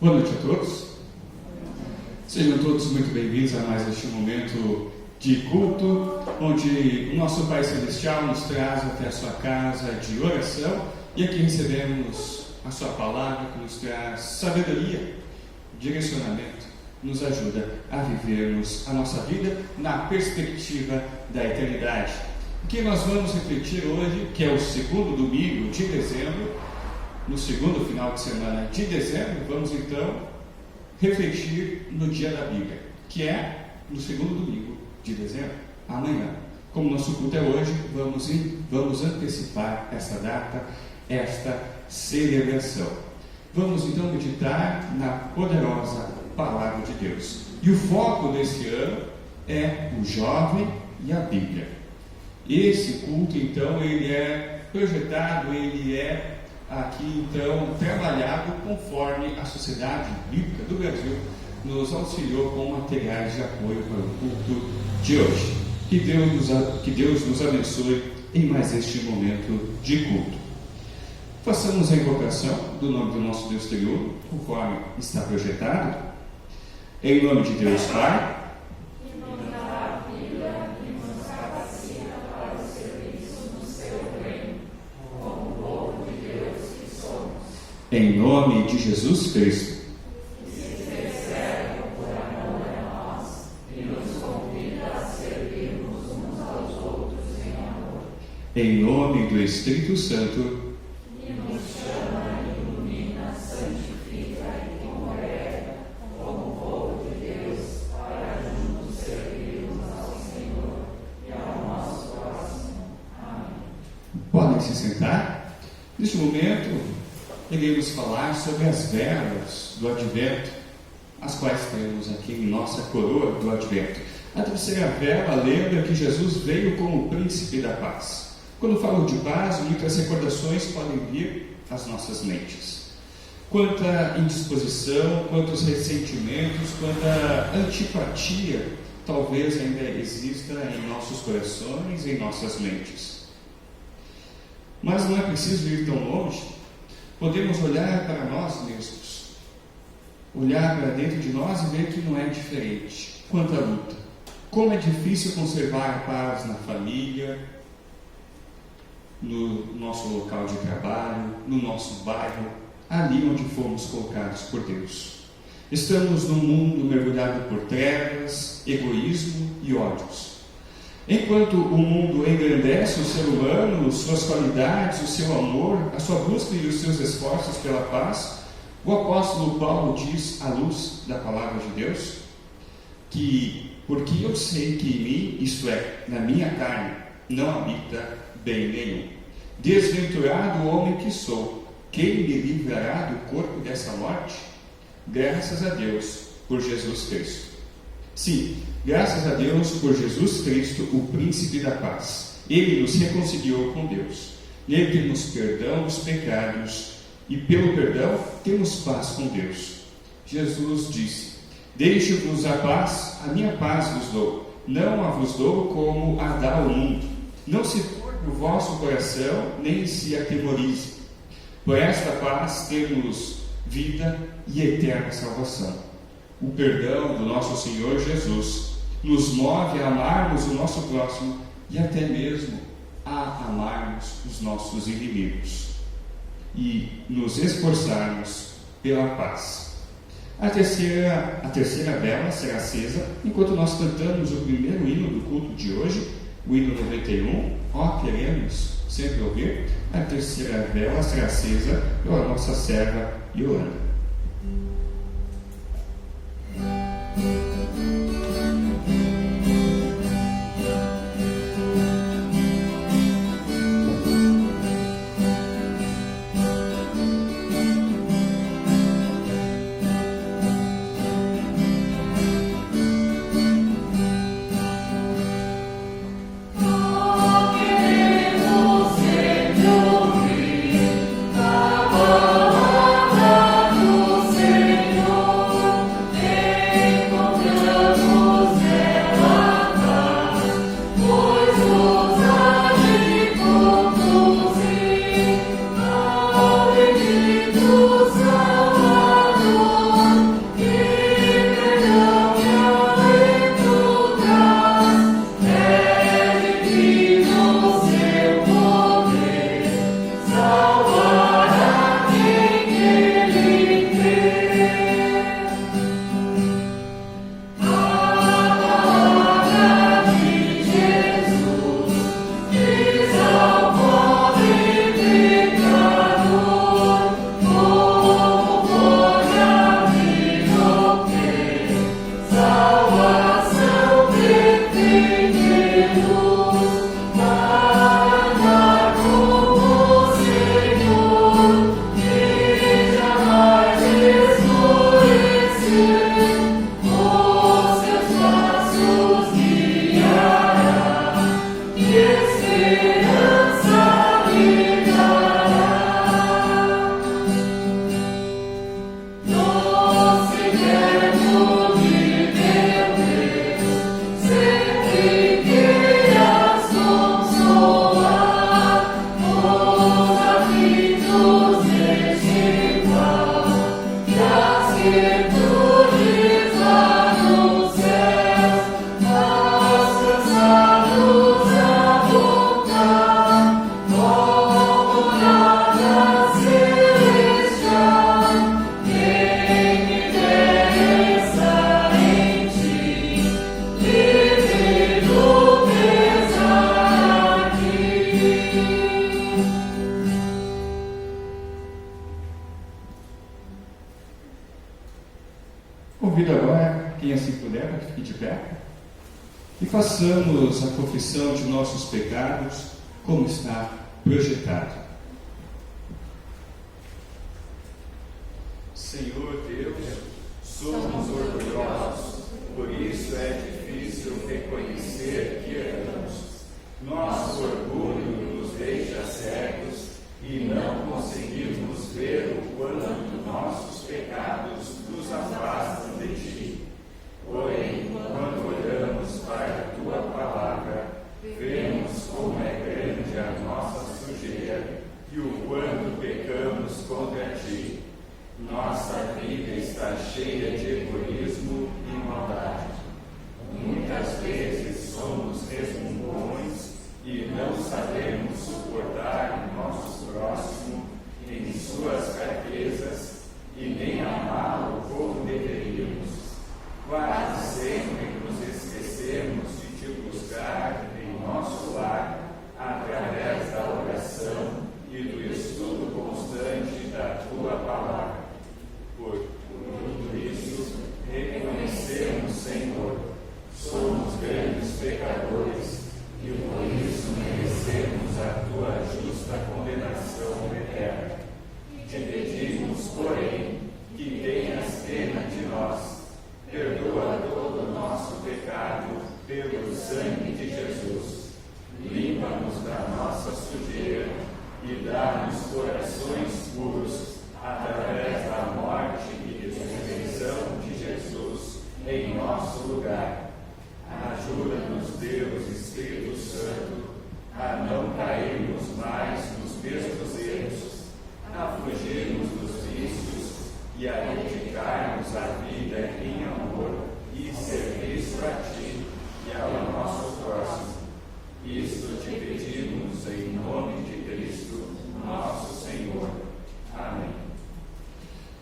Boa noite a todos. Sejam todos muito bem-vindos a mais este momento de culto, onde o nosso Pai Celestial nos traz até a sua casa de oração e aqui recebemos a sua palavra que nos traz sabedoria, direcionamento, nos ajuda a vivermos a nossa vida na perspectiva da eternidade. O que nós vamos refletir hoje, que é o segundo domingo de dezembro, no segundo final de semana de dezembro, vamos então refletir no dia da Bíblia, que é no segundo domingo de dezembro, amanhã. Como nosso culto é hoje, vamos antecipar essa data, esta celebração. Vamos então meditar na poderosa Palavra de Deus. E o foco desse ano é o jovem e a Bíblia. Esse culto, então, ele é projetado, ele é aqui, então, trabalhado conforme a Sociedade Bíblica do Brasil nos auxiliou com materiais de apoio para o culto de hoje. Que Deus nos abençoe em mais este momento de culto. Façamos a invocação do nome do nosso Deus Triuno, conforme está projetado. Em nome de Deus Pai, em nome de Jesus Cristo, que se recebe por amor a nós e nos convida a servirmos uns aos outros em amor. Em nome do Espírito Santo, que nos chama, ilumina, santifica e congrega como povo de Deus para juntos servirmos ao Senhor e ao nosso próximo. Amém. Podem se sentar. Neste momento, iremos falar sobre as velas do Advento, as quais temos aqui em nossa coroa do Advento. A terceira vela lembra que Jesus veio como príncipe da paz. Quando falo de paz, muitas recordações podem vir às nossas mentes. Quanta indisposição, quantos ressentimentos, quanta antipatia talvez ainda exista em nossos corações e em nossas mentes. Mas não é preciso ir tão longe. Podemos olhar para nós mesmos, olhar para dentro de nós e ver que não é diferente. Quanta luta! Como é difícil conservar a paz na família, no nosso local de trabalho, no nosso bairro, ali onde fomos colocados por Deus. Estamos num mundo mergulhado por trevas, egoísmo e ódios. Enquanto o mundo engrandece o ser humano, suas qualidades, o seu amor, a sua busca e os seus esforços pela paz, o apóstolo Paulo diz, à luz da palavra de Deus, que porque eu sei que em mim, isto é, na minha carne, não habita bem nenhum. Desventurado o homem que sou, quem me livrará do corpo dessa morte? Graças a Deus por Jesus Cristo. Sim, graças a Deus por Jesus Cristo, o príncipe da paz. Ele nos reconciliou com Deus. Nele temos perdão dos pecados e pelo perdão temos paz com Deus. Jesus disse: deixe-vos a paz, a minha paz vos dou. Não a vos dou como a dá o mundo. Não se turbe o vosso coração, nem se atemorize. Por esta paz temos vida e eterna salvação. O perdão do nosso Senhor Jesus nos move a amarmos o nosso próximo e até mesmo a amarmos os nossos inimigos e nos esforçarmos pela paz. A terceira vela será acesa enquanto nós cantamos o primeiro hino do culto de hoje, o hino 91. Queremos sempre ouvir. A terceira vela será acesa pela nossa serva Yolanda. Queremos sempre ouvir a palavra convido agora, quem assim puder, para que fique de pé. E façamos a confissão de nossos pecados, como está projetado. Senhor Deus, somos orgulhosos, por isso é difícil reconhecer que erramos. Nosso orgulho nos deixa cegos e não conseguimos ver o quanto nossos pecados nos afastam de Ti. Porém, quando olhamos para a Tua palavra, vemos como é grande a nossa sujeira e o quanto pecamos contra Ti. Nossa vida está cheia de egoísmo e maldade. Muitas vezes somos resmungões e não sabemos suportar o nosso próximo em suas fraquezas e nem amá-lo como deveríamos. Quase sempre nos esquecemos de Te buscar em nosso lar através da oração e do estudo constante da Tua palavra. Por tudo isso, reconhecemos, Senhor, somos grandes pecadores e por isso merecemos a Tua justa condenação eterna. Te pedimos, porém, que tenhas pena de nós, perdoa todo o nosso pecado pelo sangue de Jesus, limpa-nos da nossa sujeira e dá-nos corações puros, através da morte e ressurreição de Jesus em nosso lugar. Ajuda-nos, Deus Espírito Santo, a não cairmos mais nos mesmos erros, a fugirmos dos vícios e a dedicarmos a vida em amor e serviço a Ti e ao nosso próximo. Isto te pedimos em nome de Cristo, nosso Senhor. Amém.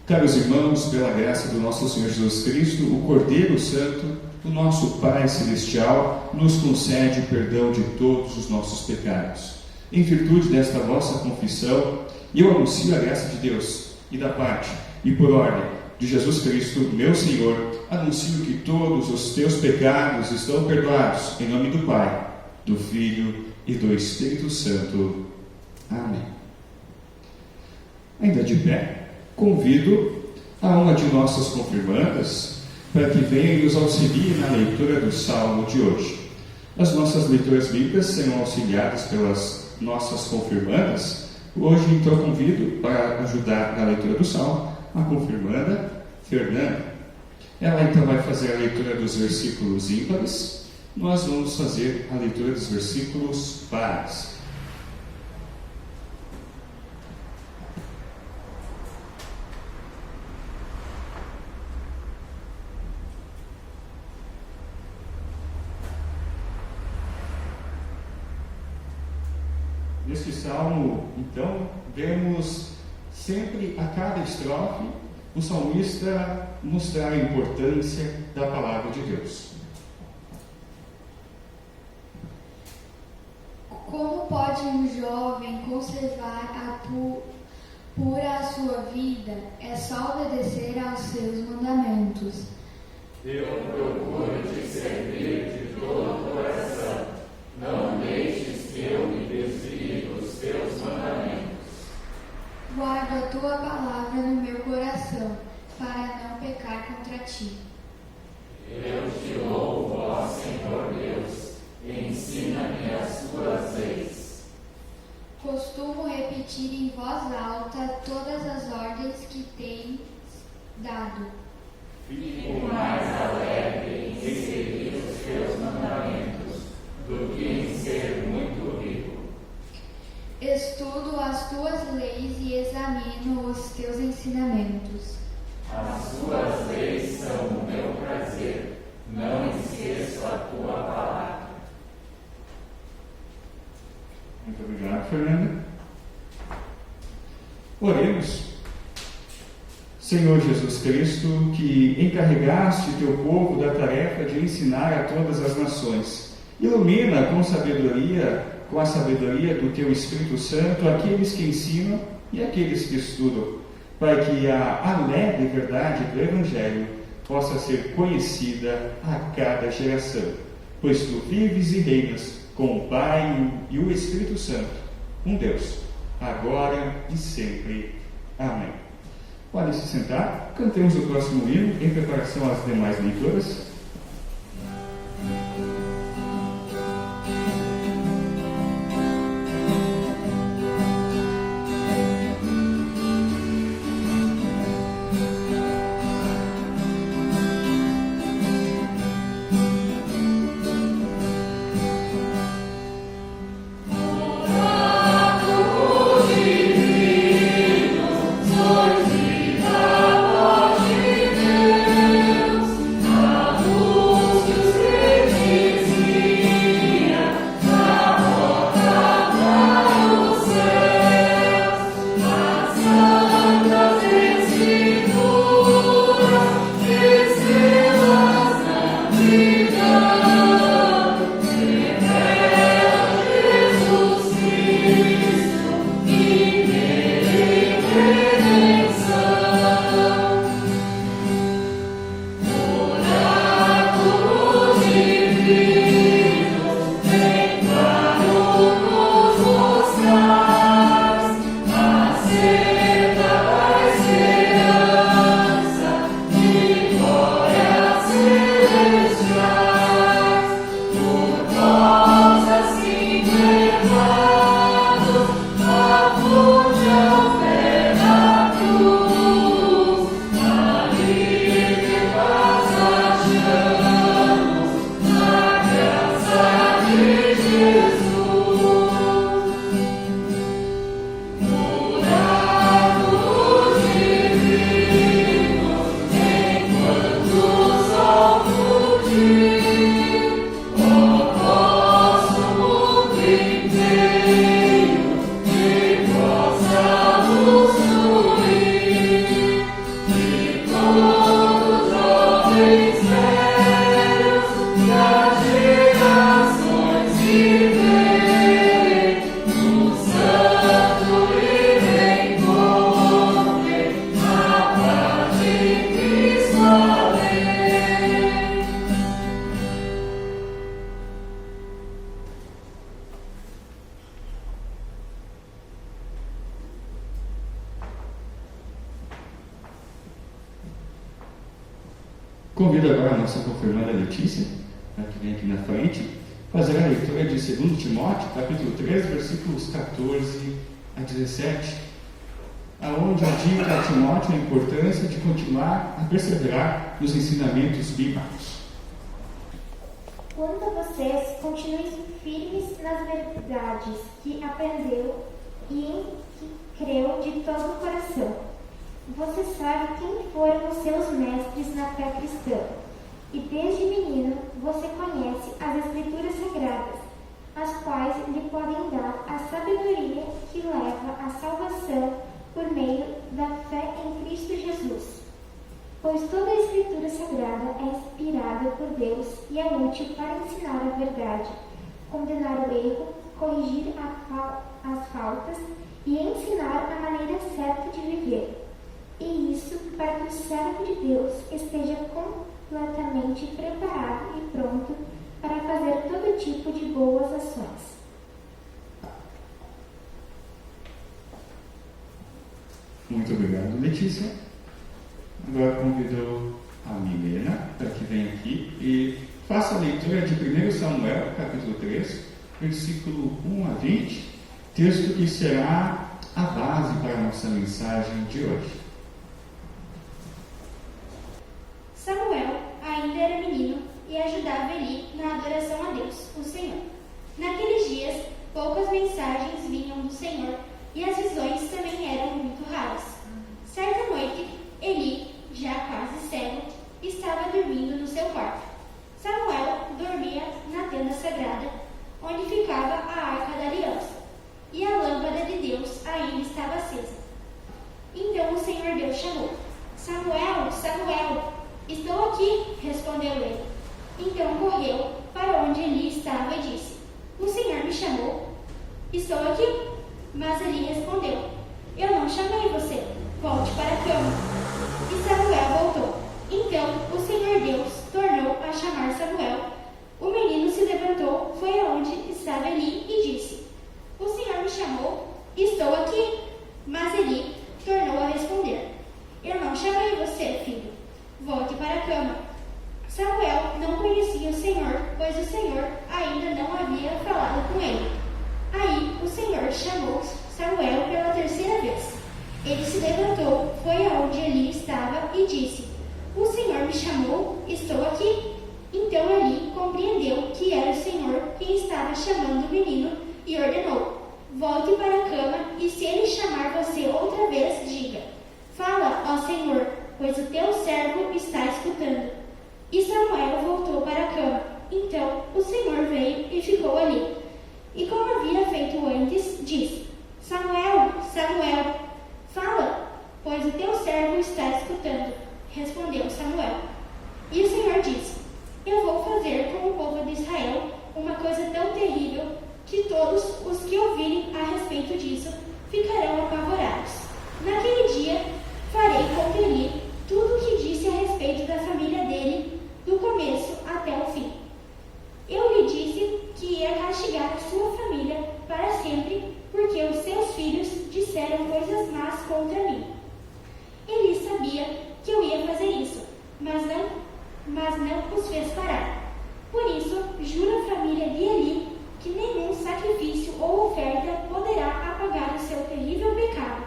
Caros irmãos, pela graça do nosso Senhor Jesus Cristo, o Cordeiro Santo, o nosso Pai Celestial, nos concede o perdão de todos os nossos pecados. Em virtude desta vossa confissão, eu anuncio a graça de Deus e da parte, e por ordem de Jesus Cristo, meu Senhor, anuncio que todos os teus pecados estão perdoados, em nome do Pai, do Filho e do Espírito Santo. Amém. Ainda de pé, convido a uma de nossas confirmandas para que venha e nos auxilie na leitura do Salmo de hoje. As nossas leituras bíblicas serão auxiliadas pelas nossas confirmandas. Hoje, então, convido para ajudar na leitura do Salmo a confirmanda Fernanda. Ela, então, vai fazer a leitura dos versículos ímpares. Nós vamos fazer a leitura dos versículos pares. Neste salmo, então, vemos sempre a cada estrofe o salmista mostrar a importância da palavra de Deus. Como pode um jovem conservar pura a sua vida? É só obedecer aos seus mandamentos. Eu procuro te servir de todo o coração. Não deixes que eu me desvie dos teus mandamentos. Guarda a tua palavra no meu coração, para não pecar contra ti. Eu te louvo, ó Senhor Deus. Ensina-me as tuas leis. Costumo repetir em voz alta todas as ordens que tens dado. Fico mais alegre em seguir os teus mandamentos do que em ser muito rico. Estudo as tuas leis e examino os teus ensinamentos. As tuas leis são o meu prazer. Não esqueço a tua palavra. Muito obrigado, Fernanda. Oremos. Senhor Jesus Cristo, que encarregaste teu povo da tarefa de ensinar a todas as nações, ilumina com a sabedoria do teu Espírito Santo aqueles que ensinam e aqueles que estudam, para que a alegre verdade do Evangelho possa ser conhecida a cada geração, pois tu vives e reinas com o Pai e o Espírito Santo, um Deus, agora e sempre. Amém. Podem se sentar, cantemos o próximo hino em preparação às demais leituras. Convido agora a nossa confirmanda Letícia, que vem aqui na frente, fazer a leitura de 2 Timóteo, capítulo 3, versículos 14 a 17, aonde indica a Timóteo a importância de continuar a perseverar nos ensinamentos bíblicos. Quanto a vocês, continuem firmes nas verdades que aprendeu e em que creu de todo o coração. Você sabe quem foram os seus mestres na fé cristã, e desde menino você conhece as Escrituras Sagradas, as quais lhe podem dar a sabedoria que leva à salvação por meio da fé em Cristo Jesus. Pois toda a Escritura Sagrada é inspirada por Deus e é útil para ensinar a verdade, condenar o erro, corrigir as faltas e ensinar a maneira certa de viver. E isso para que o servo de Deus esteja completamente preparado e pronto para fazer todo tipo de boas ações. Muito obrigado, Letícia. Agora convido a Milena para que venha aqui e faça a leitura de 1 Samuel, capítulo 3, versículo 1 a 20, texto que será a base para a nossa mensagem de hoje. Samuel ainda era menino e ajudava Eli na adoração a Deus, o Senhor. Naqueles dias, poucas mensagens vinham do Senhor e as visões também eram muito raras. Certa noite, Eli, já quase cego, estava dormindo no seu quarto. Samuel dormia na tenda sagrada, onde ficava a Arca da Aliança, e a lâmpada de Deus ainda estava acesa. Então o Senhor Deus chamou: Samuel, Samuel! Estou aqui, respondeu ele. Então correu para onde Eli estava e disse: O Senhor me chamou? Estou aqui. Mas Eli respondeu: Eu não chamei você. Volte para a cama. E Samuel voltou. Então o Senhor Deus tornou a chamar Samuel. O menino se levantou, foi aonde estava Eli e disse: O Senhor me chamou, estou aqui. Mas Eli tornou a responder: Eu não chamei você, filho. Volte para a cama. Samuel não conhecia o Senhor, pois o Senhor ainda não havia falado com ele. Aí o Senhor chamou Samuel pela terceira vez. Ele se levantou, foi aonde Eli estava e disse: O Senhor me chamou, estou aqui. Então Eli compreendeu que era o Senhor quem estava chamando o menino e ordenou: Volte para a cama e se ele chamar você outra vez, diga: Fala, ó Senhor, pois o teu servo está escutando. E Samuel voltou para a cama. Então o Senhor veio e ficou ali. E como havia feito antes, disse: Samuel, Samuel, fala, pois o teu servo está escutando. Respondeu Samuel. E o Senhor disse: Eu vou fazer com o povo de Israel uma coisa tão terrível que todos os que ouvirem a respeito disso ficarão apavorados. Naquele dia farei contra Eli tudo o que disse a respeito da família dele, do começo até o fim. Eu lhe disse que ia castigar sua família para sempre, porque os seus filhos disseram coisas más contra mim. Eli sabia que eu ia fazer isso, mas não os fez parar. Por isso, jura a família de Eli que nenhum sacrifício ou oferta poderá apagar o seu terrível pecado.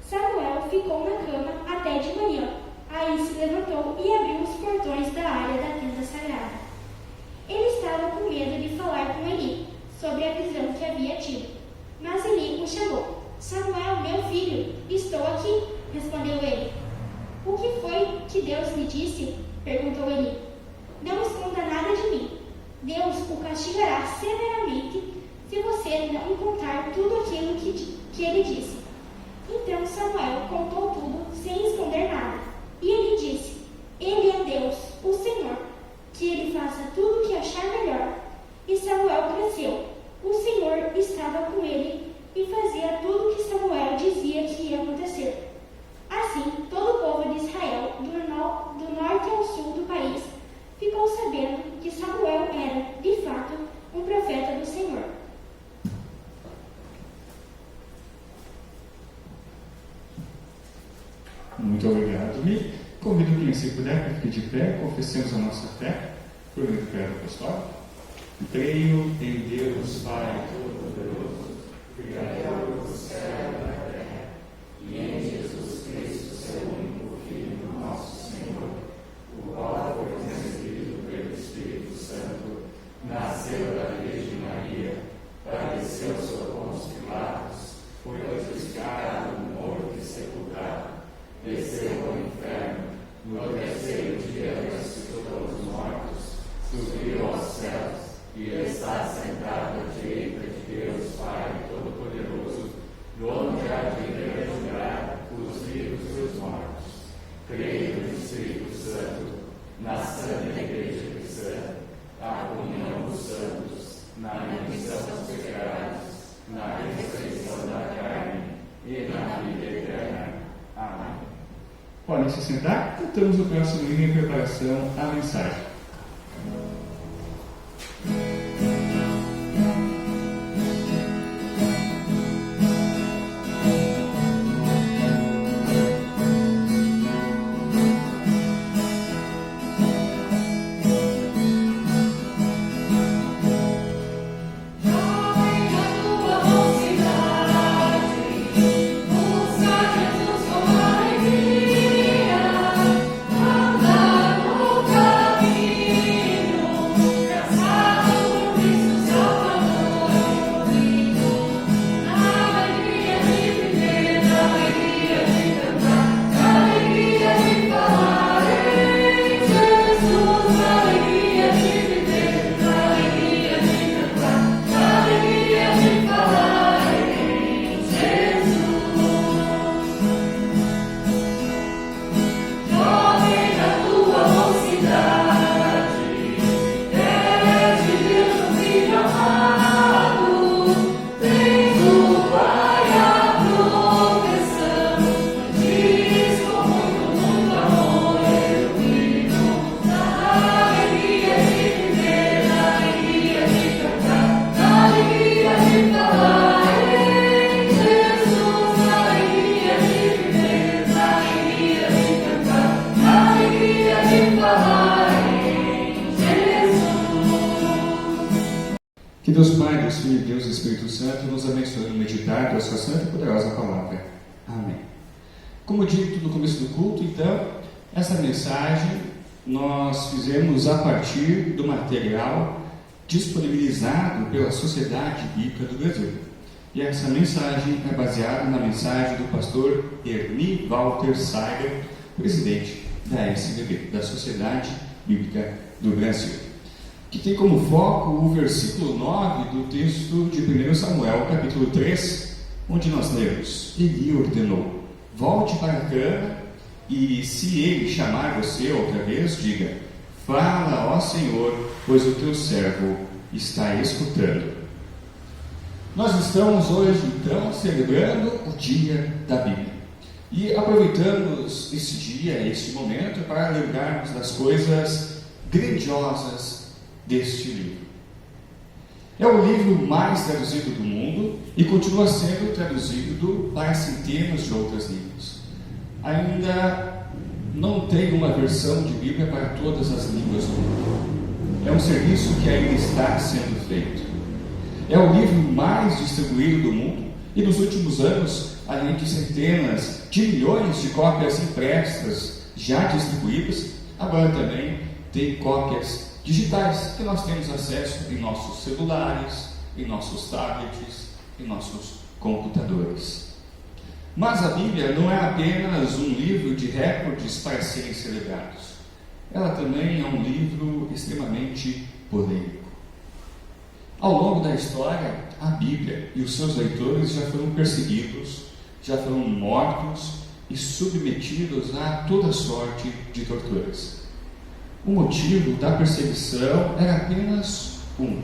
Samuel ficou na cama até de manhã. Aí se levantou e abriu os portões da área da tenda sagrada. Ele estava com medo de falar com Eli sobre a visão que havia tido. Mas Eli o chamou. Samuel, meu filho, estou aqui, respondeu ele. O que foi que Deus lhe disse? Perguntou Eli. Não esconda nada de mim. Deus o castigará severamente se você não me contar tudo aquilo que ele disse. Então Samuel contou tudo sem esconder nada. E ele disse: Ele é Deus, o Senhor, que ele faça tudo o que achar melhor. E Samuel cresceu. O Senhor estava com ele e fazia tudo o que Samuel dizia que ia acontecer. Assim, todo o povo de Israel, do norte ao sul do país, ficou sabendo que Samuel era, de fato, um profeta do Senhor. Muito obrigado, Mi. Convido quem se puder que fique de pé, confessemos a nossa fé por meio do credo apostólico. Creio em Deus Pai Todo-Poderoso, Criador do céu e da terra, e em Jesus Cristo, seu único Filho, nosso Senhor, o qual foi concebido pelo Espírito Santo, nasceu da Virgem Maria, padeceu sob Pôncio Pilatos, foi crucificado, morto e sepultado, desceu ao inferno, no terceiro dia ressuscitou dos mortos, subiu aos céus e está sentado à direita de Deus Pai Todo-Poderoso, de onde há de vir julgar os vivos e os mortos. Creio no Espírito Santo, na Santa Igreja Cristã, a comunhão dos santos, na remissão dos pecados, na ressurreição da carne e na vida eterna. Amém. Podem se sentar, cantamos o próximo hino em preparação à mensagem. Caminho, cansado Deus Pai, Deus Filho e Deus Espírito Santo nos abençoe no meditar da sua santa e poderosa palavra. Amém. Como dito no começo do culto, então, essa mensagem nós fizemos a partir do material disponibilizado pela Sociedade Bíblica do Brasil. E essa mensagem é baseada na mensagem do pastor Ernie Walter Saiger, presidente da SBB, da Sociedade Bíblica do Brasil, que tem como foco o versículo 9 do texto de 1 Samuel, capítulo 3, onde nós lemos: Eli ordenou: volte para a cama, e se ele chamar você outra vez, diga: fala, ó Senhor, pois o teu servo está escutando. Nós estamos hoje, então, celebrando o Dia da Bíblia. E aproveitamos esse dia, esse momento, para lembrarmos das coisas grandiosas deste livro. É o livro mais traduzido do mundo e continua sendo traduzido para centenas de outras línguas. Ainda não tem uma versão de Bíblia para todas as línguas do mundo. É um serviço que ainda está sendo feito. É o livro mais distribuído do mundo e nos últimos anos, além de centenas de milhões de cópias impressas já distribuídas, agora também tem cópias digitais que nós temos acesso em nossos celulares, em nossos tablets, em nossos computadores. Mas a Bíblia não é apenas um livro de recordes para serem celebrados. Ela também é um livro extremamente polêmico. Ao longo da história, a Bíblia e os seus leitores já foram perseguidos, já foram mortos e submetidos a toda sorte de torturas. O motivo da perseguição era apenas um: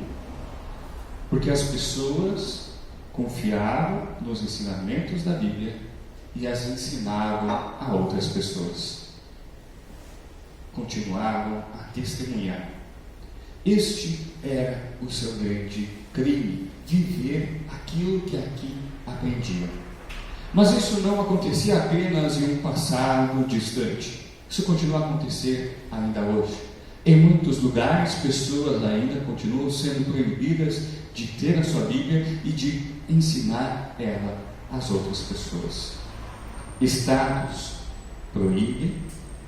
porque as pessoas confiavam nos ensinamentos da Bíblia e as ensinavam a outras pessoas. Continuavam a testemunhar. Este era o seu grande crime, viver aquilo que aqui aprendiam. Mas isso não acontecia apenas em um passado distante. Isso continua a acontecer ainda hoje. Em muitos lugares, pessoas ainda continuam sendo proibidas de ter a sua Bíblia e de ensinar ela às outras pessoas. Estados proíbem,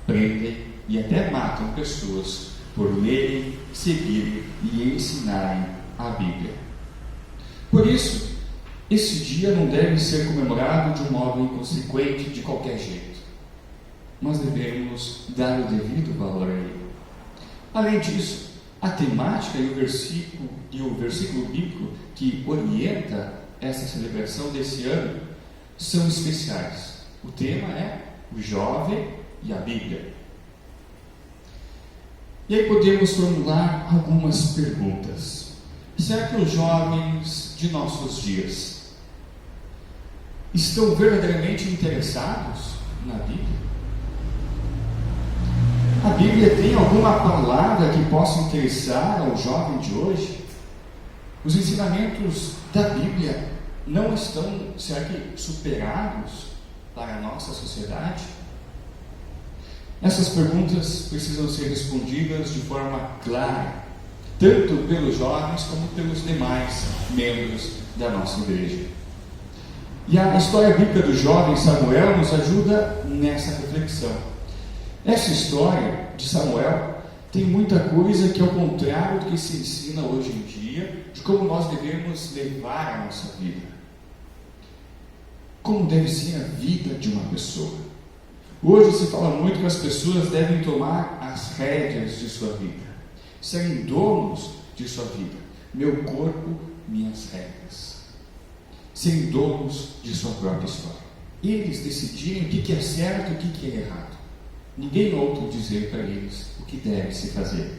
prendem e até matam pessoas por lerem, seguirem e ensinarem a Bíblia. Por isso, esse dia não deve ser comemorado de um modo inconsequente, de qualquer jeito. Nós devemos dar o devido valor a ele. Além disso, a temática e o versículo bíblico que orienta essa celebração desse ano são especiais. O tema é o jovem e a Bíblia. E aí podemos formular algumas perguntas. Será que os jovens de nossos dias estão verdadeiramente interessados na Bíblia? A Bíblia tem alguma palavra que possa interessar ao jovem de hoje? Os ensinamentos da Bíblia não estão, será que, superados para a nossa sociedade? Essas perguntas precisam ser respondidas de forma clara, tanto pelos jovens como pelos demais membros da nossa igreja. E a história bíblica do jovem Samuel nos ajuda nessa reflexão. Essa história de Samuel tem muita coisa que é o contrário do que se ensina hoje em dia, de como nós devemos levar a nossa vida. Como deve ser a vida de uma pessoa. Hoje se fala muito que as pessoas devem tomar as rédeas de sua vida, serem donos de sua vida. Meu corpo, minhas regras. Serem donos de sua própria história. Eles decidirem o que é certo e o que é errado. Ninguém outro dizer para eles o que deve se fazer.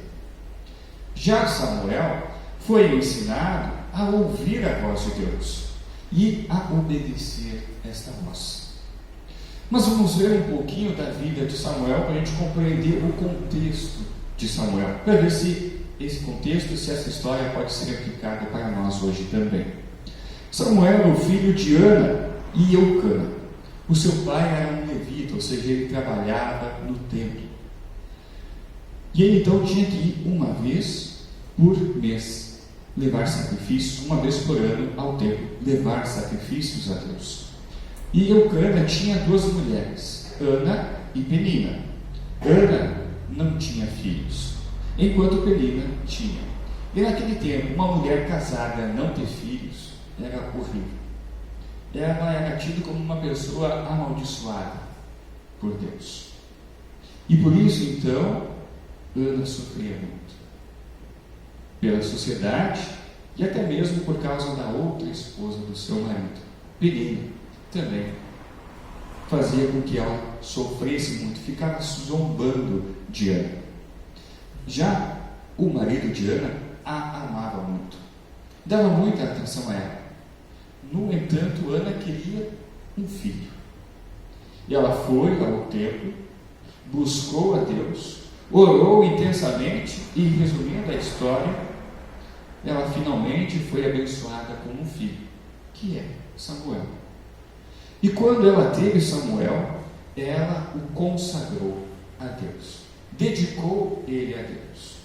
Já Samuel foi ensinado a ouvir a voz de Deus e a obedecer esta voz. Mas vamos ver um pouquinho da vida de Samuel para a gente compreender o contexto de Samuel, para ver se esse contexto, se essa história pode ser aplicada para nós hoje também. Samuel era o filho de Ana e Eucana. O seu pai era um levita, ou seja, ele trabalhava no templo. E ele então tinha que ir uma vez por mês levar sacrifícios, uma vez por ano, ao templo, levar sacrifícios a Deus. E Eucana tinha 2 mulheres, Ana e Penina. Ana não tinha filhos, enquanto Penina tinha. E naquele tempo, uma mulher casada não ter filhos era horrível. Ela era tida como uma pessoa amaldiçoada por Deus. E por isso, então, Ana sofria muito. Pela sociedade e até mesmo por causa da outra esposa do seu marido. Penina também fazia com que ela sofresse muito, ficava zombando de Ana. Já o marido de Ana a amava muito, dava muita atenção a ela. No entanto, Ana queria um filho. E ela foi ao templo, buscou a Deus, orou intensamente e, resumindo a história, ela finalmente foi abençoada com um filho, que é Samuel. E quando ela teve Samuel, ela o consagrou a Deus, dedicou ele a Deus.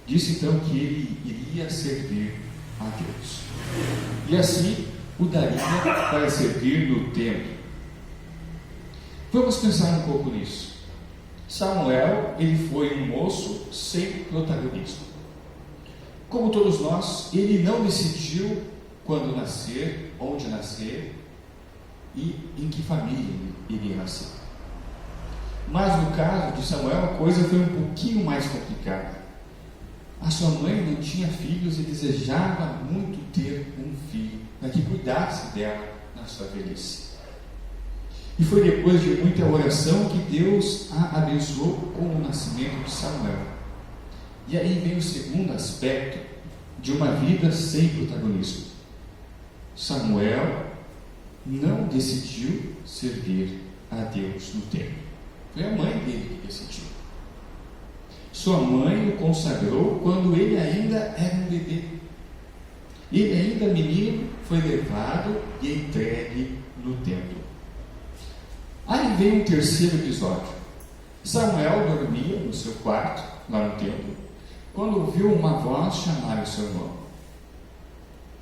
Disse então que ele iria servir a Deus. E assim o daria para servir no templo. Vamos pensar um pouco nisso. Samuel, ele foi um moço sem protagonismo. Como todos nós, ele não decidiu quando nascer, onde nascer e em que família ele iria nascer. Mas no caso de Samuel, a coisa foi um pouquinho mais complicada. A sua mãe não tinha filhos e desejava muito ter um filho para que cuidasse dela na sua velhice. E foi depois de muita oração que Deus a abençoou com o nascimento de Samuel. E aí vem o segundo aspecto de uma vida sem protagonismo. Samuel não decidiu servir a Deus no templo. Foi a mãe dele que decidiu. Sua mãe o consagrou quando ele ainda era um bebê. Ele ainda menino foi levado e entregue no templo. Aí vem um terceiro episódio. Samuel dormia no seu quarto, lá no templo, quando ouviu uma voz chamar o seu irmão,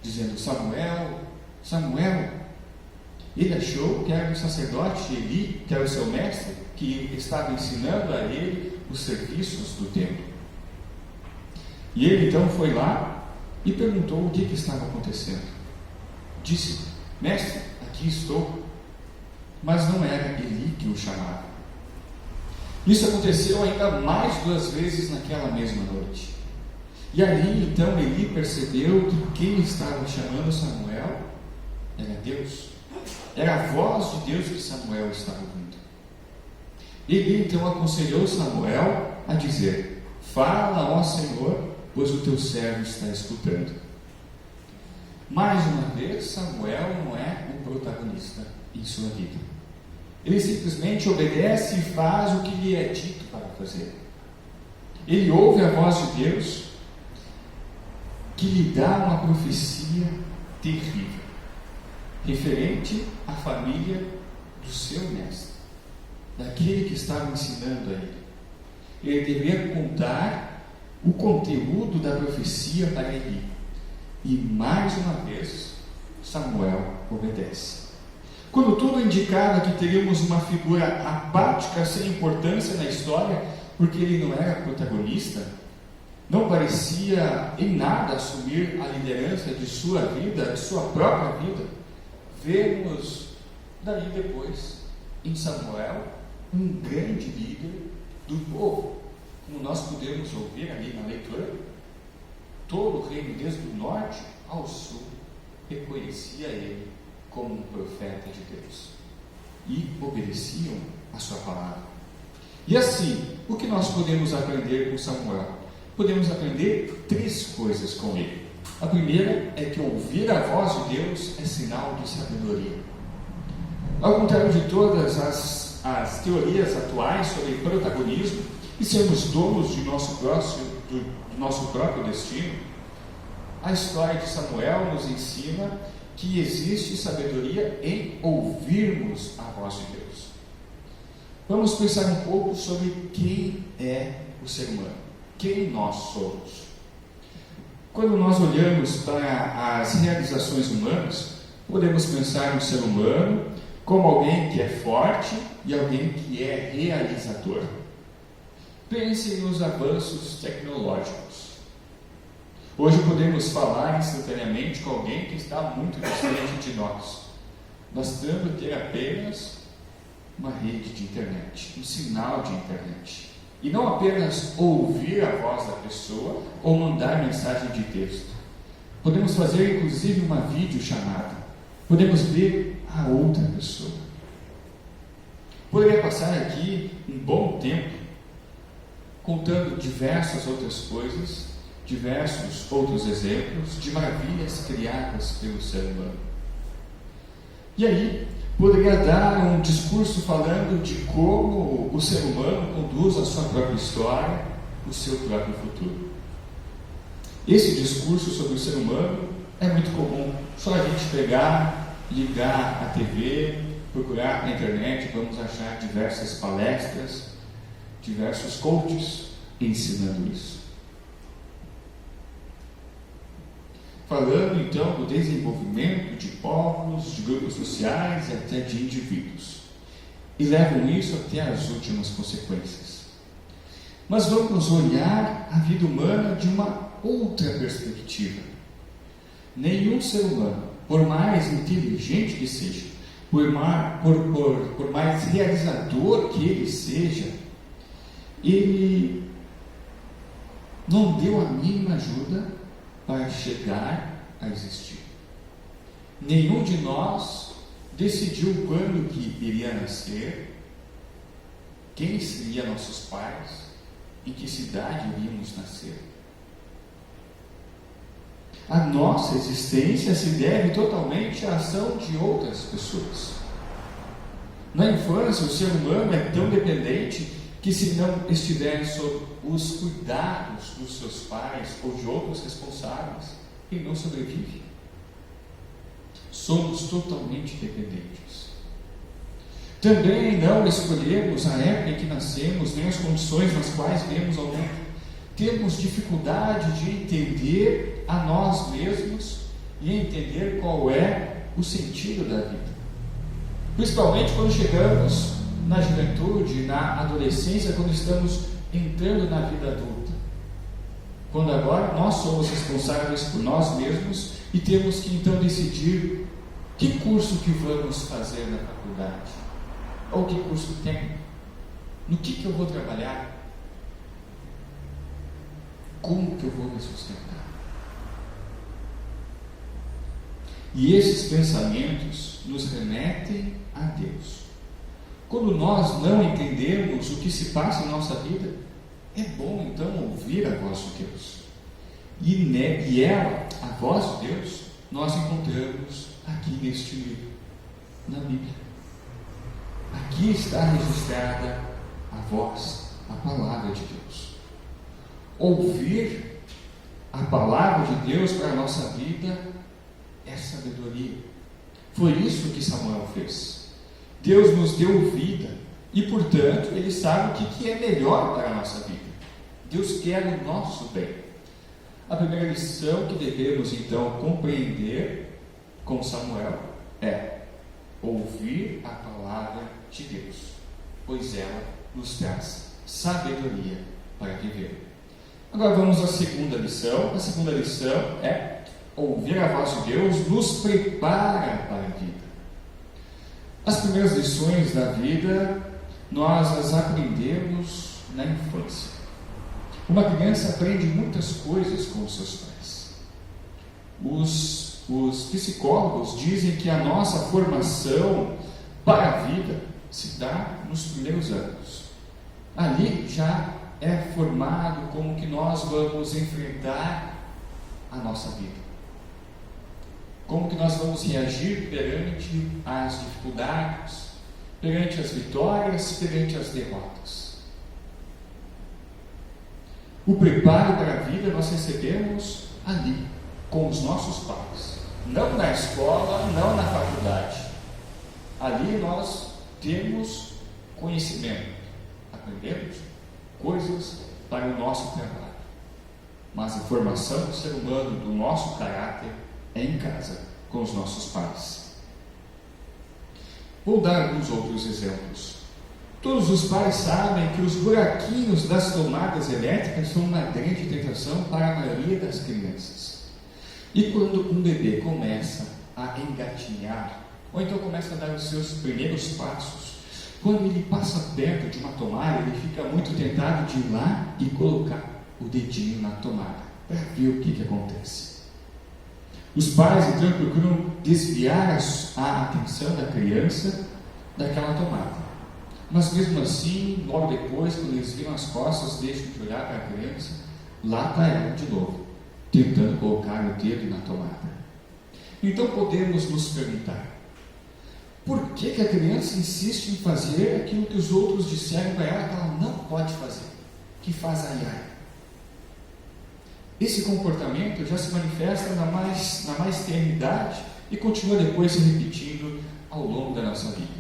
dizendo: Samuel, Samuel. Ele achou que era o sacerdote Eli, que era o seu mestre, que estava ensinando a ele os serviços do templo. E ele então foi lá e perguntou o que estava acontecendo. Disse: mestre, aqui estou. Mas não era Eli que o chamava. Isso aconteceu ainda mais 2 vezes naquela mesma noite. E ali então Eli percebeu que quem estava chamando Samuel era Deus. Era a voz de Deus que Samuel estava ouvindo. Eli então aconselhou Samuel a dizer: fala, ó Senhor, pois o teu servo está escutando. Mais uma vez, Samuel não é o protagonista em sua vida. Ele simplesmente obedece e faz o que lhe é dito para fazer. Ele ouve a voz de Deus, que lhe dá uma profecia terrível, referente à família do seu mestre, daquele que estava ensinando a ele. Ele deveria contar o conteúdo da profecia para ele. E mais uma vez, Samuel obedece. Quando tudo indicava que teríamos uma figura apática, sem importância na história, porque ele não era protagonista, não parecia em nada assumir a liderança de sua vida, de sua própria vida, vemos daí depois, em Samuel, um grande líder do povo. Como nós podemos ouvir ali na leitura, todo o reino, desde o norte ao sul, reconhecia ele como um profeta de Deus e obedeciam a sua palavra. E assim, o que nós podemos aprender com Samuel? Podemos aprender 3 coisas com ele. A primeira é que ouvir a voz de Deus é sinal de sabedoria. Ao contrário de todas as teorias atuais sobre protagonismo e sermos donos de nosso próprio destino, a história de Samuel nos ensina que existe sabedoria em ouvirmos a voz de Deus. Vamos pensar um pouco sobre quem é o ser humano, quem nós somos. Quando nós olhamos para as realizações humanas, podemos pensar no ser humano como alguém que é forte e alguém que é realizador. Pense nos avanços tecnológicos. Hoje podemos falar instantaneamente com alguém que está muito distante de nós, bastando ter apenas uma rede de internet, um sinal de internet. E não apenas ouvir a voz da pessoa ou mandar mensagem de texto. Podemos fazer inclusive uma videochamada. Podemos ver a outra pessoa. Poderia passar aqui um bom tempo contando diversas outras coisas, diversos outros exemplos de maravilhas criadas pelo ser humano. E aí, poderia dar um discurso falando de como o ser humano conduz a sua própria história, o seu próprio futuro. Esse discurso sobre o ser humano é muito comum. Só a gente pegar, ligar a TV, procurar na internet, vamos achar diversas palestras, diversos coaches ensinando isso. Falando então do desenvolvimento de povos, de grupos sociais e até de indivíduos. E levam isso até as últimas consequências. Mas vamos olhar a vida humana de uma outra perspectiva. Nenhum ser humano, por mais inteligente que seja, por mais realizador que ele seja, ele não deu a mínima ajuda para chegar a existir. Nenhum de nós decidiu quando que iria nascer, quem seriam nossos pais, em que cidade iríamos nascer. A nossa existência se deve totalmente à ação de outras pessoas. Na infância, o ser humano é tão dependente que, se não estiver sob os cuidados dos seus pais ou de outros responsáveis, ele não sobrevive. Somos totalmente dependentes. Também não escolhemos a época em que nascemos, nem as condições nas quais viemos ao mundo. Temos dificuldade de entender a nós mesmos e entender qual é o sentido da vida. Principalmente quando chegamos na juventude, na adolescência, quando estamos entrando na vida adulta. Quando agora nós somos responsáveis por nós mesmos e temos que então decidir que curso que vamos fazer na faculdade, ou que curso tem, no que eu vou trabalhar, como que eu vou me sustentar. E esses pensamentos nos remetem a Deus. Quando nós não entendemos o que se passa em nossa vida, é bom então ouvir a voz de Deus. E ela, a voz de Deus, nós encontramos aqui neste livro, na Bíblia. Aqui está registrada a voz, a palavra de Deus. Ouvir a palavra de Deus para a nossa vida é sabedoria. Foi isso que Samuel fez. Deus nos deu vida e, portanto, Ele sabe o que é melhor para a nossa vida. Deus quer o nosso bem. A primeira lição que devemos, então, compreender com Samuel é ouvir a palavra de Deus, pois ela nos traz sabedoria para viver. Agora vamos à segunda lição. A segunda lição é ouvir a voz de Deus nos prepara para a vida. As primeiras lições da vida nós as aprendemos na infância. Uma criança aprende muitas coisas com os seus pais. Os psicólogos dizem que a nossa formação para a vida se dá nos primeiros anos. Ali já é formado como que nós vamos enfrentar a nossa vida. Como que nós vamos reagir perante as dificuldades, perante as vitórias, perante as derrotas. O preparo para a vida nós recebemos ali, com os nossos pais. Não na escola, não na faculdade. Ali nós temos conhecimento, aprendemos coisas para o nosso trabalho. mas a formação do ser humano, do nosso caráter, é em casa, com os nossos pais. Vou dar alguns outros exemplos. Todos os pais sabem que os buraquinhos das tomadas elétricas são uma grande tentação para a maioria das crianças. E quando um bebê começa a engatinhar, ou então começa a dar os seus primeiros passos, quando ele passa perto de uma tomada, ele fica muito tentado de ir lá e colocar o dedinho na tomada, para ver o que acontece. Os pais então procuram desviar a atenção da criança daquela tomada. Mas mesmo assim, logo depois, quando eles viram as costas, deixam de olhar para a criança, lá está ela de novo, tentando colocar o dedo na tomada. Então podemos nos perguntar, por que a criança insiste em fazer aquilo que os outros disseram para ela que ela não pode fazer, que faz ai ai? Esse comportamento já se manifesta na mais tenra idade e continua depois se repetindo ao longo da nossa vida.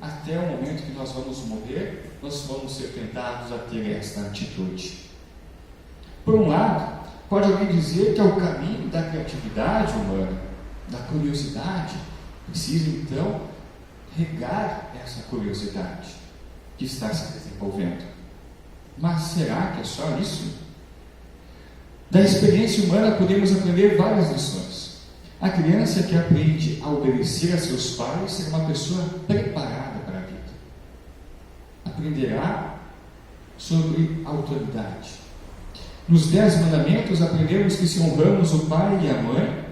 Até o momento que nós vamos morrer, nós vamos ser tentados a ter esta atitude. Por um lado, pode alguém dizer que é o caminho da criatividade humana, da curiosidade. Precisa então regar essa curiosidade que está se desenvolvendo. Mas será que é só isso? Da experiência humana podemos aprender várias lições. A criança que aprende a obedecer a seus pais será uma pessoa preparada para a vida. Aprenderá sobre autoridade. Nos 10 mandamentos aprendemos que se honramos o pai e a mãe,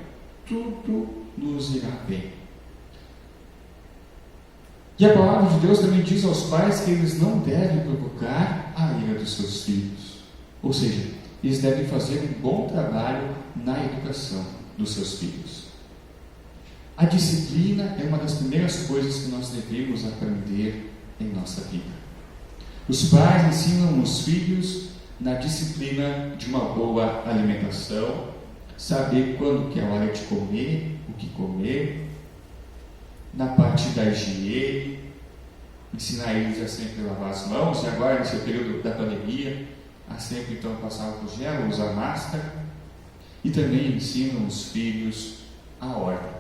tudo nos irá bem. E a palavra de Deus também diz aos pais que eles não devem provocar a ira dos seus filhos. Ou seja, eles devem fazer um bom trabalho na educação dos seus filhos. A disciplina é uma das primeiras coisas que nós devemos aprender em nossa vida. Os pais ensinam os filhos na disciplina de uma boa alimentação, saber quando que é a hora de comer, o que comer, na parte da higiene, ensinar eles a sempre lavar as mãos, e agora nesse período da pandemia, a sempre então passar álcool gel, usar máscara, e também ensinam os filhos a ordem.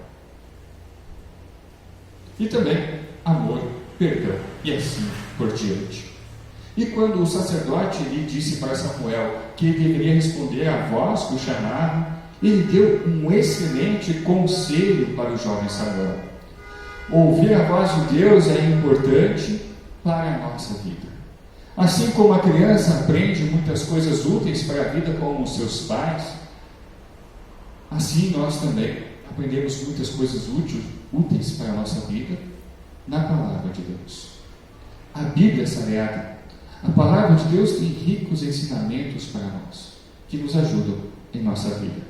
E também amor, perdão, e assim por diante. E quando o sacerdote lhe disse para Samuel que ele deveria responder à voz que o chamava, ele deu um excelente conselho para o jovem Samuel. Ouvir a voz de Deus é importante para a nossa vida. Assim como a criança aprende muitas coisas úteis para a vida com os seus pais, assim nós também aprendemos muitas coisas úteis para a nossa vida na palavra de Deus. A Bíblia Sagrada, a palavra de Deus tem ricos ensinamentos para nós, que nos ajudam em nossa vida.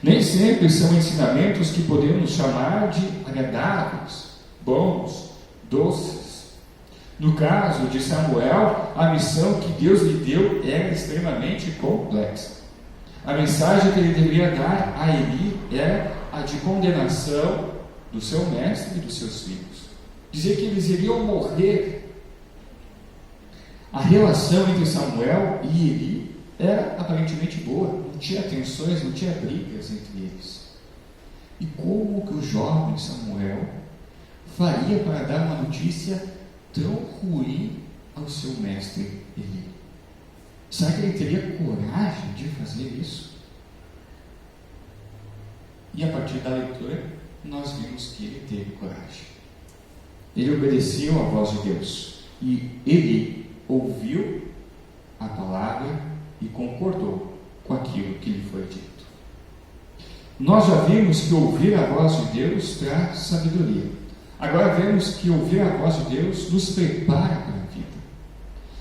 Nem sempre são ensinamentos que podemos chamar de agradáveis, bons, doces. No caso de Samuel, a missão que Deus lhe deu era extremamente complexa. A mensagem que ele deveria dar a Eli era a de condenação do seu mestre e dos seus filhos. Dizer que eles iriam morrer. A relação entre Samuel e Eli era aparentemente boa, não tinha tensões, não tinha brigas entre eles. E como que o jovem Samuel faria para dar uma notícia tão ruim ao seu mestre Eli? Será que ele teria coragem de fazer isso? E a partir da leitura, nós vimos que ele teve coragem. Ele obedeceu à voz de Deus e ele ouviu a palavra e concordou com aquilo que lhe foi dito. Nós já vimos que ouvir a voz de Deus traz sabedoria. Agora vemos que ouvir a voz de Deus nos prepara para a vida.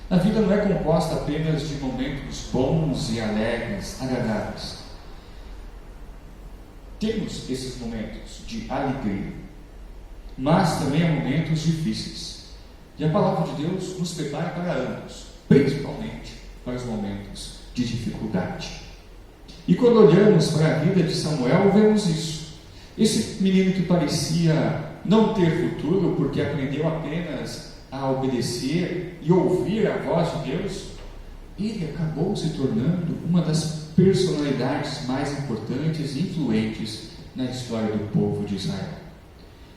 A vida não é composta apenas de momentos bons e alegres, agradáveis. Temos esses momentos de alegria, mas também há momentos difíceis. E a palavra de Deus nos prepara para ambos, principalmente para os momentos de dificuldade. E quando olhamos para a vida de Samuel, vemos isso. Esse menino que parecia não ter futuro, porque aprendeu apenas a obedecer e ouvir a voz de Deus, ele acabou se tornando uma das personalidades mais importantes e influentes na história do povo de Israel.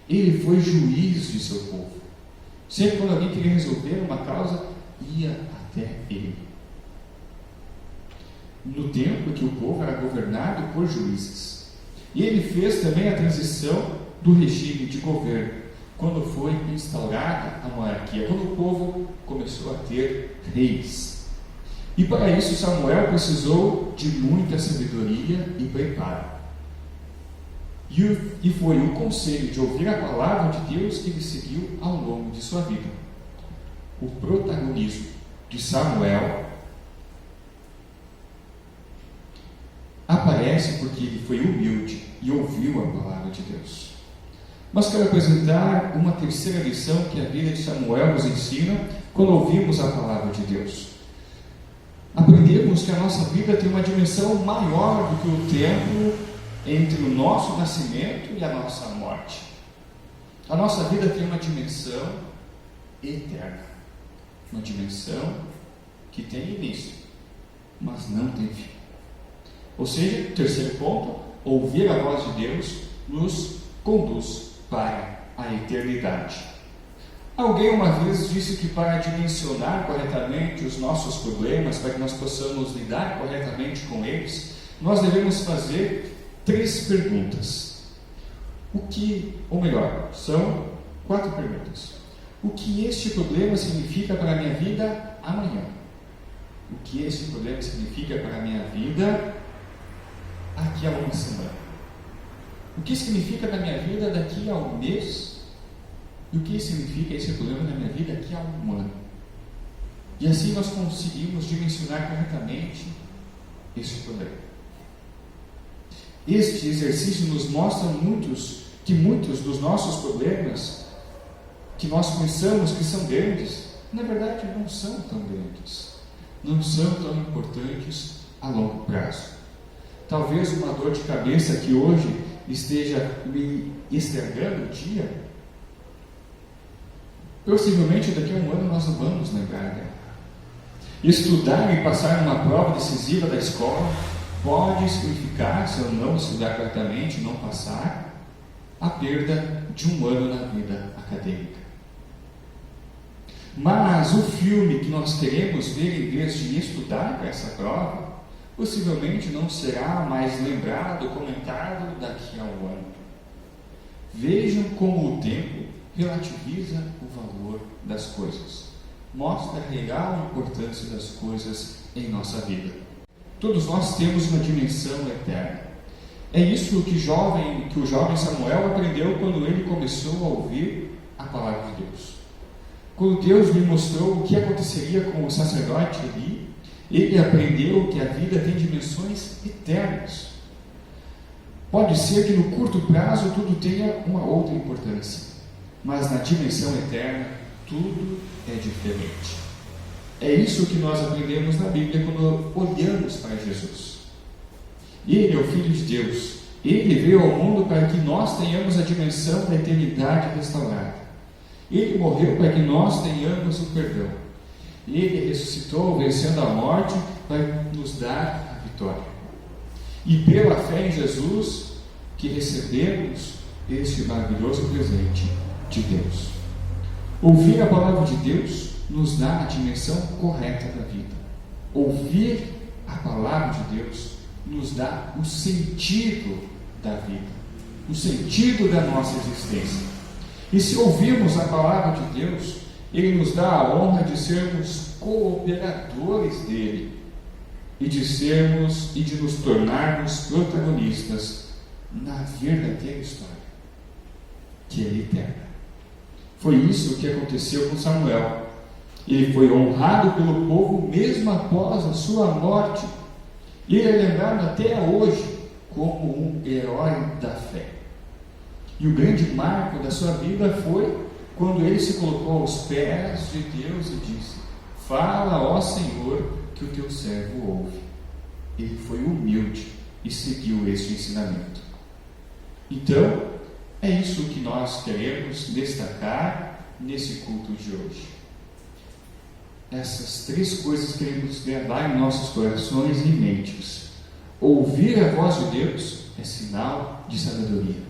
Ele foi juiz de seu povo. Sempre quando alguém queria resolver uma causa, ia até ele. No tempo em que o povo era governado por juízes. E ele fez também a transição do regime de governo, quando foi instaurada a monarquia, quando o povo começou a ter reis. E para isso Samuel precisou de muita sabedoria e preparo. E foi o conselho de ouvir a palavra de Deus que ele seguiu ao longo de sua vida. O protagonismo de Samuel aparece porque ele foi humilde e ouviu a palavra de Deus. Mas quero apresentar uma terceira lição que a vida de Samuel nos ensina quando ouvimos a palavra de Deus. Aprendemos que a nossa vida tem uma dimensão maior do que o tempo entre o nosso nascimento e a nossa morte. A nossa vida tem uma dimensão eterna, uma dimensão que tem início, mas não tem fim. Ou seja, terceiro ponto, ouvir a voz de Deus nos conduz para a eternidade. Alguém uma vez disse que para dimensionar corretamente os nossos problemas, para que nós possamos lidar corretamente com eles, nós devemos fazer 3 perguntas. São 4 perguntas. O que este problema significa para a minha vida amanhã? O que este problema significa para a minha vida aqui a uma semana? O que significa na minha vida daqui a um mês? E o que significa esse problema na minha vida daqui a um ano? E assim nós conseguimos dimensionar corretamente esse problema. Este exercício nos mostra que muitos dos nossos problemas que nós pensamos que são grandes, na verdade não são tão grandes, não são tão importantes a longo prazo. Talvez uma dor de cabeça que hoje esteja me estragando o dia, possivelmente daqui a um ano nós não vamos lembrar dela. Estudar e passar numa prova decisiva da escola pode significar, se eu não estudar corretamente, não passar, a perda de um ano na vida acadêmica. Mas o filme que nós queremos ver em vez de estudar para essa prova, possivelmente não será mais lembrado, comentado daqui a um ano. Vejam como o tempo relativiza o valor das coisas, mostra a real importância das coisas em nossa vida. Todos nós temos uma dimensão eterna. É isso que o jovem Samuel aprendeu quando ele começou a ouvir a palavra de Deus. Quando Deus lhe mostrou o que aconteceria com o sacerdote ali, ele aprendeu que a vida tem dimensões eternas. Pode ser que no curto prazo tudo tenha uma outra importância, mas na dimensão eterna tudo é diferente. É isso que nós aprendemos na Bíblia quando olhamos para Jesus. Ele é o Filho de Deus. Ele veio ao mundo para que nós tenhamos a dimensão da eternidade restaurada. Ele morreu para que nós tenhamos o perdão. Ele ressuscitou, vencendo a morte, para nos dar a vitória. E pela fé em Jesus, que recebemos este maravilhoso presente de Deus. Ouvir a palavra de Deus nos dá a dimensão correta da vida. Ouvir a palavra de Deus nos dá o sentido da vida, o sentido da nossa existência. E se ouvirmos a palavra de Deus, Ele nos dá a honra de sermos cooperadores dele e de nos tornarmos protagonistas na verdadeira história, que é eterna. Foi isso que aconteceu com Samuel. Ele foi honrado pelo povo mesmo após a sua morte. E ele é lembrado até hoje como um herói da fé. E o grande marco da sua vida foi quando ele se colocou aos pés de Deus e disse: "Fala, ó Senhor, que o teu servo ouve." Ele foi humilde e seguiu este ensinamento. Então, é isso que nós queremos destacar nesse culto de hoje. essas 3 coisas queremos gravar em nossos corações e mentes. Ouvir a voz de Deus é sinal de sabedoria.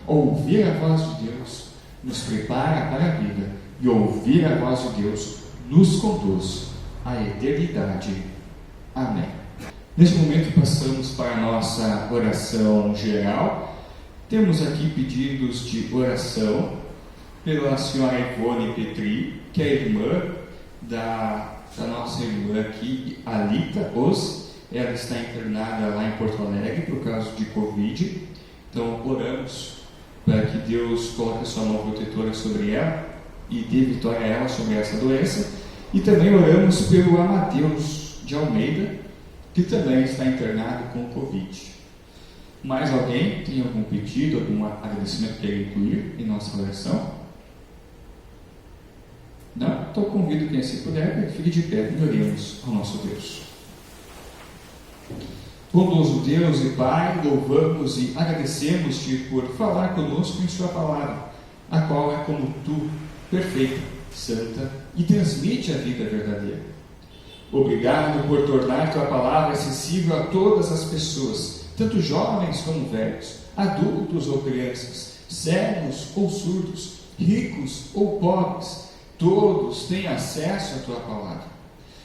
Ouvir a voz de Deus nos prepara para a vida, e ouvir a voz de Deus nos conduz à eternidade. Amém. Neste momento passamos para a nossa oração geral. Temos aqui pedidos de oração pela senhora Ivone Petri, que é irmã da nossa irmã aqui, Alita Os. Ela está internada lá em Porto Alegre por causa de Covid. Então oramos para que Deus coloque a sua mão protetora sobre ela e dê vitória a ela sobre essa doença. E também oramos pelo Amadeus de Almeida, que também está internado com Covid. Mais alguém tem algum pedido, algum agradecimento que quer incluir em nossa oração? Não? Então convido quem se puder para que fique de pé e oremos ao nosso Deus. Bondoso Deus e Pai, louvamos e agradecemos-te por falar conosco em Sua palavra, a qual é como Tu, perfeita, santa e transmite a vida verdadeira. Obrigado por tornar Tua palavra acessível a todas as pessoas, tanto jovens como velhos, adultos ou crianças, cegos ou surdos, ricos ou pobres, todos têm acesso à Tua palavra.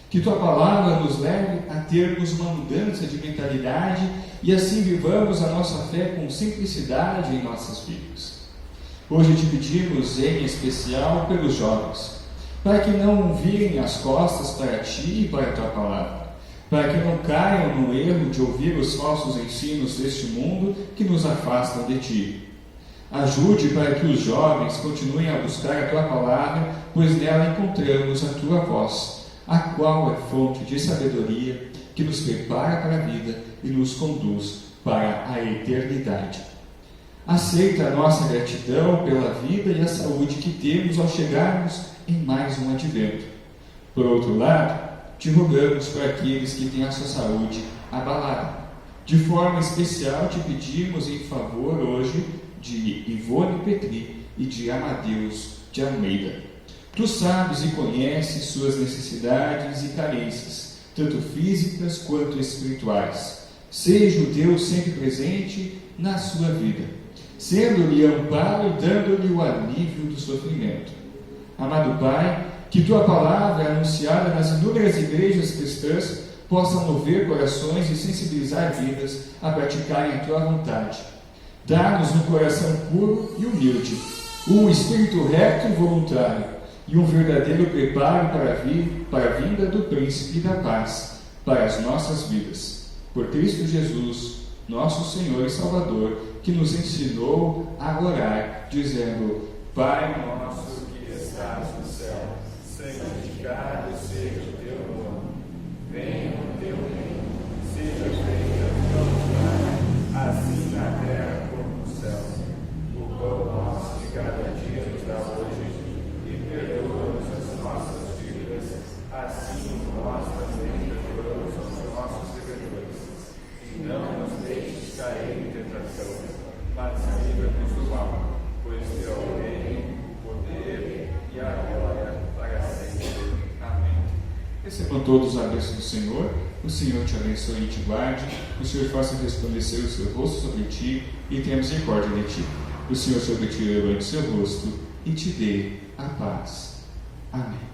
Que Tua palavra nos leve a termos uma mudança de mentalidade e assim vivamos a nossa fé com simplicidade em nossas vidas. Hoje te pedimos em especial pelos jovens, para que não virem as costas para Ti e para a Tua palavra, para que não caiam no erro de ouvir os falsos ensinos deste mundo que nos afastam de Ti. Ajude para que os jovens continuem a buscar a Tua palavra, pois nela encontramos a Tua voz, a qual é fonte de sabedoria que nos prepara para a vida e nos conduz para a eternidade. Aceita a nossa gratidão pela vida e a saúde que temos ao chegarmos em mais um advento. Por outro lado, te rogamos para aqueles que têm a sua saúde abalada. De forma especial, te pedimos em favor hoje de Ivone Petri e de Amadeus de Almeida. Tu sabes e conheces suas necessidades e carências, tanto físicas quanto espirituais. Seja o Deus sempre presente na sua vida, sendo-lhe amparo e dando-lhe o alívio do sofrimento. Amado Pai, que Tua palavra, anunciada nas inúmeras igrejas cristãs, possa mover corações e sensibilizar vidas a praticarem a Tua vontade. Dá-nos um coração puro e humilde, um espírito reto e voluntário, e um verdadeiro preparo para a vinda do Príncipe da Paz, para as nossas vidas. Por Cristo Jesus, nosso Senhor e Salvador, que nos ensinou a orar, dizendo: Pai nosso que estás no céu, santificado seja o Teu nome. Venha o Teu reino, seja feita a Tua vontade, assim na terra como no céu. O pão nosso de cada dia nos dá hoje, perdoa-nos as nossas dívidas, assim nós também perdoamos aos nossos devedores. E não nos deixes cair em tentação, mas livra-nos do mal, pois Teu é o reino, o poder e a glória para sempre. Amém. Recebam todos a bênção do Senhor. O Senhor te abençoe e te guarde. O Senhor faça resplandecer o seu rosto sobre ti e tenha misericórdia de ti. O Senhor sobre ti levante o seu rosto e te dê a paz. Amém.